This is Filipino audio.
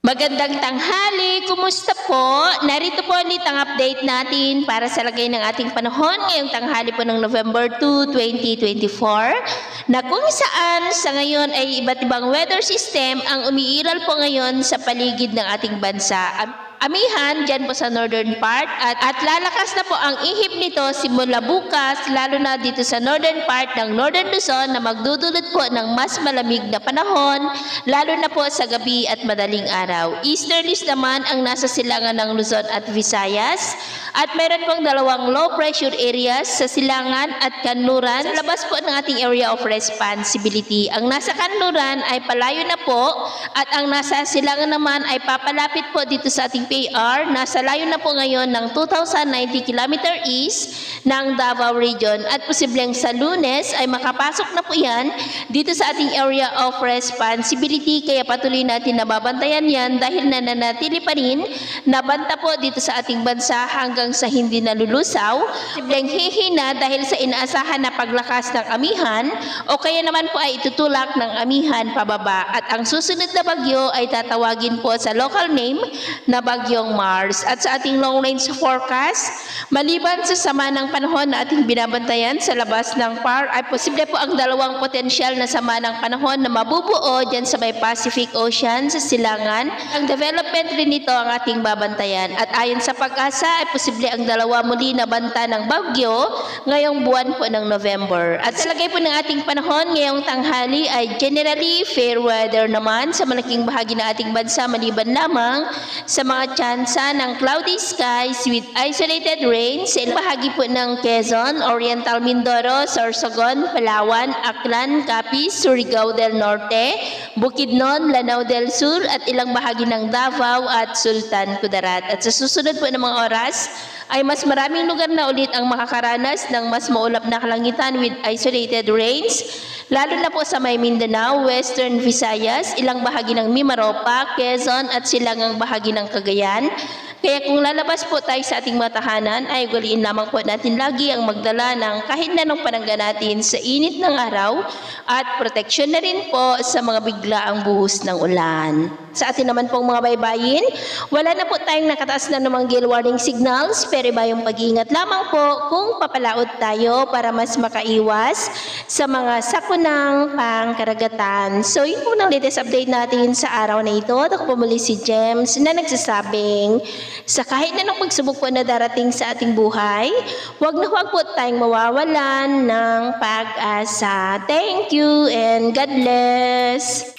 Magandang tanghali, kumusta po? Narito po ulit ang update natin para sa lagay ng ating panahon ngayong tanghali po ng November 2, 2024 na kung saan sa ngayon ay iba't ibang weather system ang umiiral po ngayon sa paligid ng ating bansa. Amihan dyan po sa northern part at lalakas na po ang ihip nito simula bukas lalo na dito sa northern part ng Northern Luzon na magdudulot po ng mas malamig na panahon lalo na po sa gabi at madaling araw. Easterlies naman ang nasa silangan ng Luzon at Visayas at meron pong dalawang low pressure areas sa silangan at kanluran sa labas po ng ating area of responsibility. Ang nasa kanluran ay palayo na po at ang nasa silangan naman ay papalapit po dito sa ating PR. Nasa layo na po ngayon ng 2,090 km east ng Davao Region at posibleng sa Lunes ay makapasok na po yan dito sa ating area of responsibility kaya patuloy natin nababantayan yan dahil nananatili pa rin nabanta po dito sa ating bansa hanggang sa hindi nalulusaw. Posibleng hihina dahil sa inaasahan na paglakas ng amihan o kaya naman po ay itutulak ng amihan pababa at ang susunod na bagyo ay tatawagin po sa local name na Bagyong Mars. At sa ating long range forecast, maliban sa sama ng panahon na ating binabantayan sa labas ng PAR, ay posible po ang dalawang potensyal na sama ng panahon na mabubuo dyan sa may Pacific Ocean sa silangan. Ang development rin nito ang ating babantayan. At ayon sa pag-asa, ay posible ang dalawa muli na banta ng bagyo ngayong buwan po ng November. At sa lagay po ng ating panahon ngayong tanghali ay generally fair weather naman sa malaking bahagi ng ating bansa maliban lamang sa mga tsansa ng cloudy skies with isolated rain sa bahagi po ng Quezon, Oriental Mindoro, Sorsogon, Palawan, Aklan, Capiz, Surigao del Norte, Bukidnon, Lanao del Sur at ilang bahagi ng Davao at Sultan Kudarat. At sa susunod po ng mga oras ay mas maraming lugar na ulit ang makakaranas ng mas maulap na kalangitan with isolated rains, lalo na po sa may Mindanao, Western Visayas, ilang bahagi ng Mimaropa, Quezon at silangang bahagi ng Cagayan. Kaya kung lalabas po tayo sa ating mga tahanan, ay ugaliin lamang po natin lagi ang magdala ng kahit na anong panangga natin sa init ng araw at proteksyon na rin po sa mga biglaang buhos ng ulan. Sa atin naman pong mga baybayin, wala na po tayong nakataas na namang gale warning signals, pero iba yung pag-iingat lamang po kung papalaot tayo para mas makaiwas sa mga sakunang pangkaragatan. So yun po ng latest update natin sa araw na ito. Ako po muli si James na nagsasabing sa kahit na ng pagsubok po na darating sa ating buhay, huwag na huwag po tayong mawawalan ng pag-asa. Thank you and God bless!